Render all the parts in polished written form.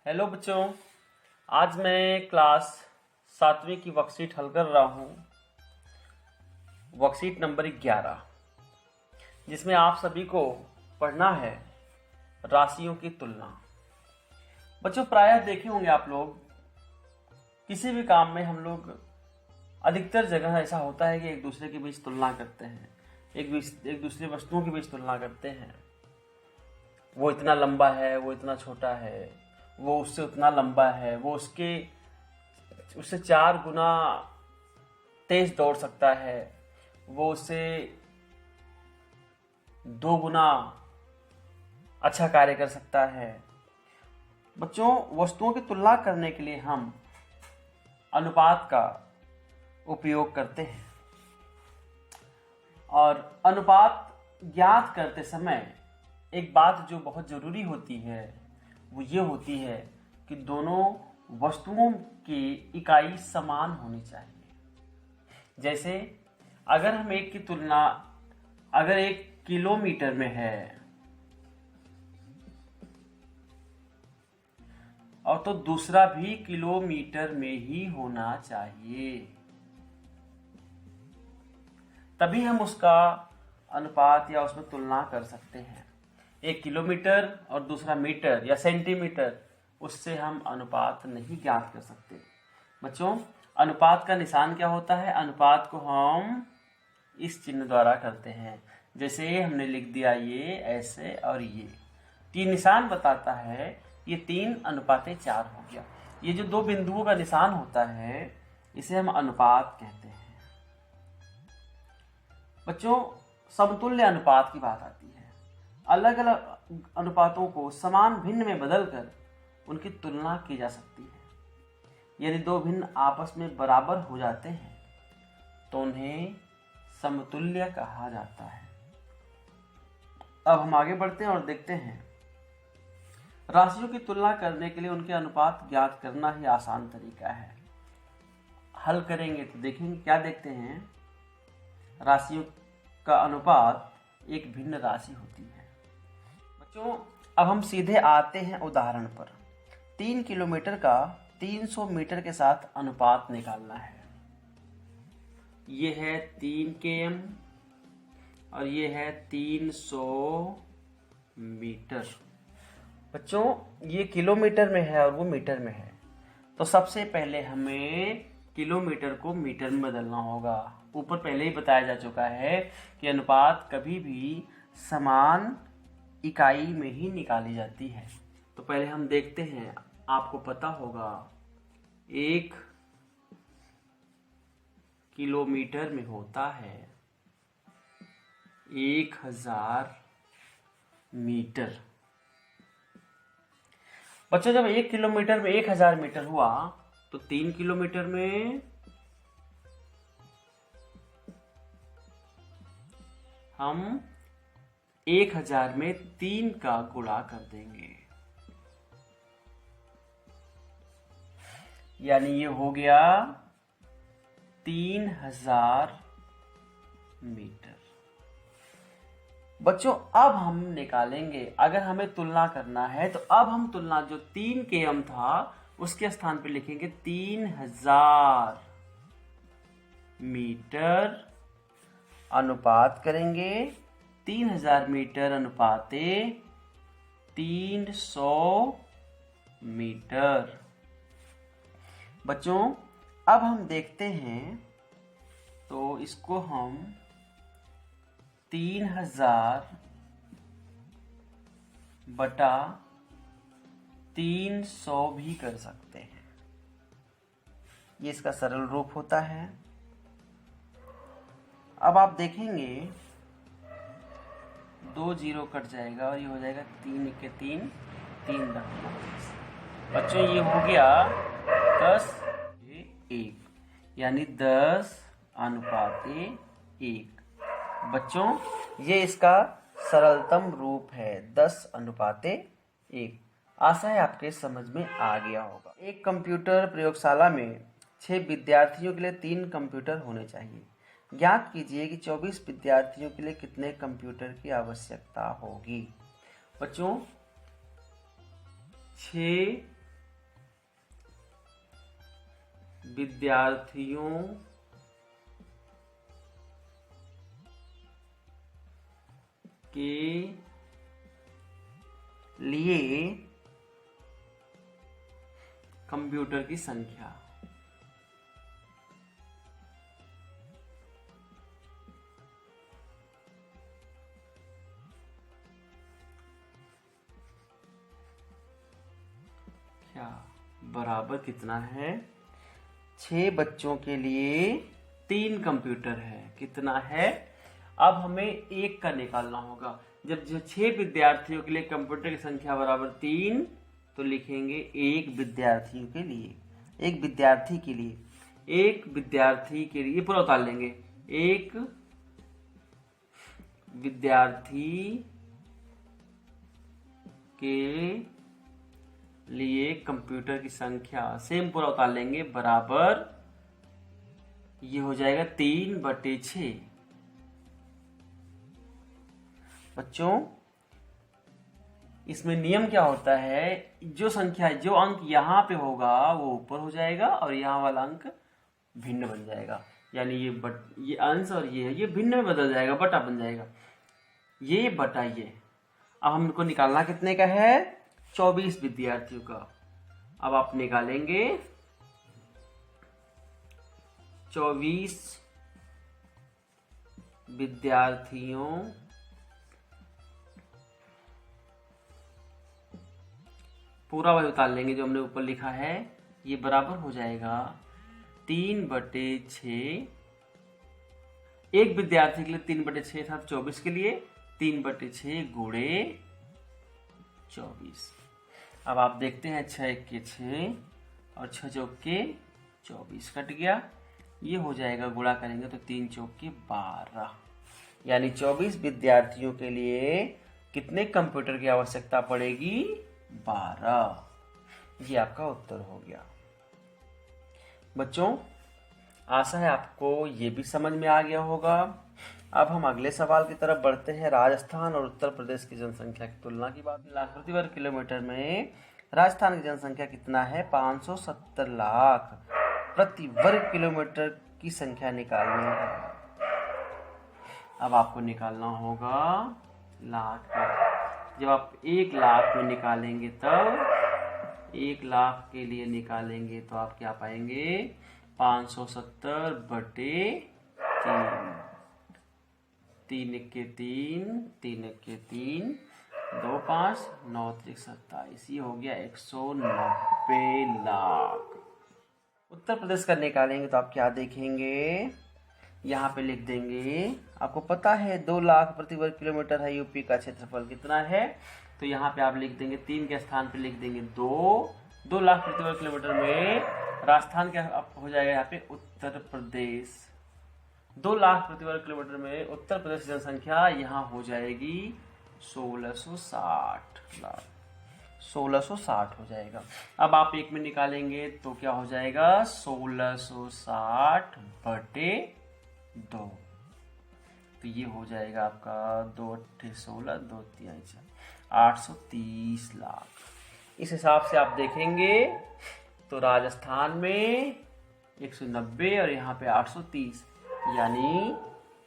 Hello बच्चों। आज मैं क्लास 7वीं की वर्कशीट हल कर रहा हूँ, वर्कशीट नंबर 11, जिसमें आप सभी को पढ़ना है राशियों की तुलना। बच्चों, प्रायः देखे होंगे आप लोग, किसी भी काम में हम लोग अधिकतर जगह ऐसा होता है कि एक दूसरे के बीच तुलना करते हैं, एक दूसरे वस्तुओं के बीच तुलना करते हैं। वो इतना लंबा है, वो इतना छोटा है, वो उससे उतना लंबा है, वो उससे 4 गुना तेज दौड़ सकता है, वो उससे 2 गुना अच्छा कार्य कर सकता है। बच्चों, वस्तुओं की तुलना करने के लिए हम अनुपात का उपयोग करते हैं, और अनुपात ज्ञात करते समय एक बात जो बहुत जरूरी होती है वो ये होती है कि दोनों वस्तुओं की इकाई समान होनी चाहिए। जैसे अगर हम एक की तुलना अगर 1 किलोमीटर में है और तो दूसरा भी किलोमीटर में ही होना चाहिए, तभी हम उसका अनुपात या उसमें तुलना कर सकते हैं। 1 किलोमीटर और दूसरा मीटर या सेंटीमीटर, उससे हम अनुपात नहीं ज्ञात कर सकते। बच्चों, अनुपात का निशान क्या होता है? अनुपात को हम इस चिन्ह द्वारा करते हैं। जैसे हमने लिख दिया ये ऐसे, और ये निशान बताता है ये 3:4 हो गया। ये जो 2 बिंदुओं का निशान होता है इसे हम अनुपात कहते हैं। बच्चों, समतुल्य अनुपात की बात आती है। अलग अलग अनुपातों को समान भिन्न में बदलकर उनकी तुलना की जा सकती है। यदि 2 भिन्न आपस में बराबर हो जाते हैं तो उन्हें समतुल्य कहा जाता है। अब हम आगे बढ़ते हैं और देखते हैं, राशियों की तुलना करने के लिए उनके अनुपात ज्ञात करना ही आसान तरीका है। हल करेंगे तो देखेंगे, क्या देखते हैं, राशियों का अनुपात एक भिन्न राशि होती है। बच्चों, अब हम सीधे आते हैं उदाहरण पर। 3 किलोमीटर का 300 मीटर के साथ अनुपात निकालना है। ये है 3 km और ये है 300 मीटर। बच्चों, ये किलोमीटर में है और वो मीटर में है, तो सबसे पहले हमें किलोमीटर को मीटर में बदलना होगा। ऊपर पहले ही बताया जा चुका है कि अनुपात कभी भी समान इकाई में ही निकाली जाती है। तो पहले हम देखते हैं, आपको पता होगा 1 किलोमीटर में होता है 1000 मीटर। बच्चों, जब 1 किलोमीटर में 1000 मीटर हुआ तो 3 किलोमीटर में हम 1000 में 3 का गुणा कर देंगे, यानी ये हो गया 3000 मीटर। बच्चों, अब हम निकालेंगे, अगर हमें तुलना करना है तो अब हम तुलना जो 3 km था उसके स्थान पे लिखेंगे 3000 मीटर, अनुपात करेंगे 3000 मीटर अनुपाते 300 मीटर। बच्चों, अब हम देखते हैं, तो इसको हम 3000 बटा 300 भी कर सकते हैं। ये इसका सरल रूप होता है। अब आप देखेंगे 2 जीरो कट जाएगा और ये हो जाएगा 3 के 3, 3 10। बच्चों, ये हो गया 10:1, यानी 10:1। बच्चों, ये इसका सरलतम रूप है, 10:1। आशा है आपके समझ में आ गया होगा। एक कंप्यूटर प्रयोगशाला में 6 विद्यार्थियों के लिए 3 कंप्यूटर होने चाहिए। ज्ञात कीजिए कि 24 विद्यार्थियों के लिए कितने कंप्यूटर की आवश्यकता होगी। बच्चों, 6 विद्यार्थियों के लिए कंप्यूटर की संख्या। क्या बराबर कितना है? 6 बच्चों के लिए 3 कंप्यूटर है। कितना है? अब हमें 1 का निकालना होगा। जब 6 विद्यार्थियों के लिए कंप्यूटर की संख्या बराबर 3, तो लिखेंगे 1 विद्यार्थियों के लिए, 1 विद्यार्थी के लिए, 1 विद्यार्थी के लिए पूरा उतार लेंगे। 1 विद्यार्थी के लिए कंप्यूटर की संख्या सेम पूरा उतार लेंगे बराबर, ये हो जाएगा 3/6। बच्चों इसमें नियम क्या होता है? जो संख्या, जो अंक यहाँ पे होगा वो ऊपर हो जाएगा और यहाँ वाला अंक भिन्न बन जाएगा। यानी ये अंश और ये भिन्न में बदल जाएगा, बटा बन जाएगा। ये बटा ये। अब हमको निकालना कितने का है? 24 विद्यार्थियों का। अब आप निकालेंगे 24 विद्यार्थियों पूरा वही उतार लेंगे जो हमने ऊपर लिखा है। ये बराबर हो जाएगा 3/6। 1 विद्यार्थी के लिए 3/6 था, 24 के लिए 3/6 गुणे 24। अब आप देखते हैं 6 1 6 और 6 चौक के 24 कट गया। ये हो जाएगा, गुणा करेंगे तो 3 चौक के 12। यानी 24 विद्यार्थियों के लिए कितने कंप्यूटर की आवश्यकता पड़ेगी? 12। ये आपका उत्तर हो गया। बच्चों आशा है आपको ये भी समझ में आ गया होगा। अब हम अगले सवाल की तरफ बढ़ते हैं। राजस्थान और उत्तर प्रदेश की जनसंख्या की तुलना की बात। लाख प्रति वर्ग किलोमीटर में राजस्थान की जनसंख्या कितना है? 570 लाख प्रति वर्ग किलोमीटर की संख्या निकालनी है। अब आपको निकालना होगा लाख में। जब आप 1 लाख में निकालेंगे, तब 1 लाख के लिए निकालेंगे तो आप क्या पाएंगे? 570/3। 3 1 3, 3 1 3, 2 5, 9 3 27। ये हो गया 190 लाख। उत्तर प्रदेश का निकालेंगे तो आप क्या देखेंगे? यहाँ पे लिख देंगे, आपको पता है 2 लाख प्रति वर्ग किलोमीटर है यूपी का क्षेत्रफल। कितना है? तो यहाँ पे आप लिख देंगे 3 के स्थान पे लिख देंगे 2 लाख प्रति वर्ग किलोमीटर में राजस्थान क्या हो जाएगा? यहाँ पे उत्तर प्रदेश। 2 लाख प्रति वर्ग किलोमीटर में उत्तर प्रदेश की जनसंख्या यहाँ हो जाएगी 1660 लाख। 1660 हो जाएगा। अब आप 1 में निकालेंगे तो क्या हो जाएगा? 1660/2। तो ये हो जाएगा आपका 2 8 16, 2 3 830 लाख। इस हिसाब से आप देखेंगे तो राजस्थान में 190 और यहाँ पे 830, यानी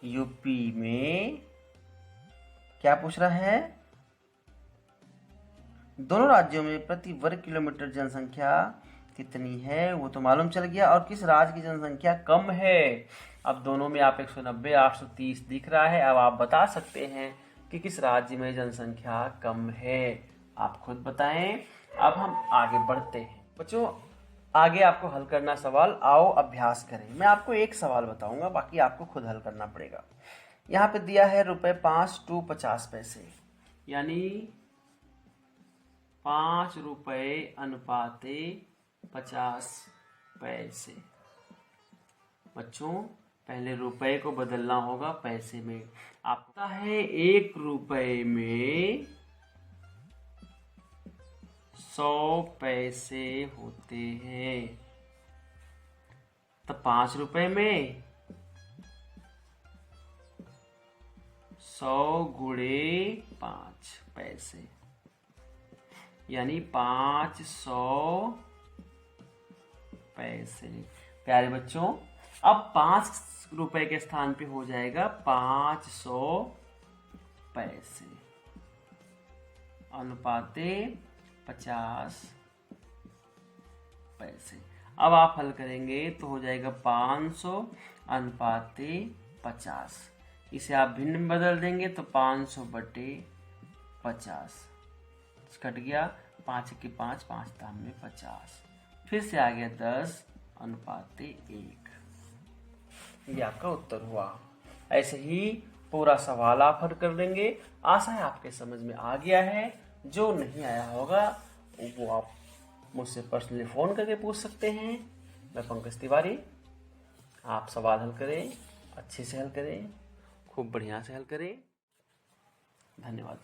यूपी में क्या पूछ रहा है? दोनों राज्यों में प्रति वर्ग किलोमीटर जनसंख्या कितनी है वो तो मालूम चल गया, और किस राज्य की जनसंख्या कम है। अब दोनों में आप 190 830 दिख रहा है। अब आप बता सकते हैं कि किस राज्य में जनसंख्या कम है। आप खुद बताएं। अब हम आगे बढ़ते हैं। बच्चों आगे आपको हल करना सवाल, आओ अभ्यास करें। मैं आपको एक सवाल बताऊंगा, बाकी आपको खुद हल करना पड़ेगा। यहाँ पे दिया है ₹5 to 50 पैसे, यानी 5 रुपए अनुपाते 50 पैसे। बच्चों पहले रुपए को बदलना होगा पैसे में। आपका है 1 रुपए में 100 पैसे होते हैं, तो 5 रुपए में 100 गुणे 5 पैसे, यानी 500 पैसे। प्यारे बच्चों, अब 5 रुपए के स्थान पे हो जाएगा 500 पैसे अनुपाते 50 पैसे। अब आप हल करेंगे तो हो जाएगा 500 अनुपाते 50। इसे आप भिन्न में बदल देंगे तो 500 बटे 50 कट गया, 5 के 5, 5 दाम में 50। फिर से आ गया 10 अनुपाते 1। ये आपका उत्तर हुआ। ऐसे ही पूरा सवाल आप हल कर देंगे। आशा है आपके समझ में आ गया है। जो नहीं आया होगा वो आप मुझसे पर्सनली फ़ोन करके पूछ सकते हैं। मैं पंकज तिवारी। आप सवाल हल करें, अच्छे से हल करें, खूब बढ़िया से हल करें। धन्यवाद।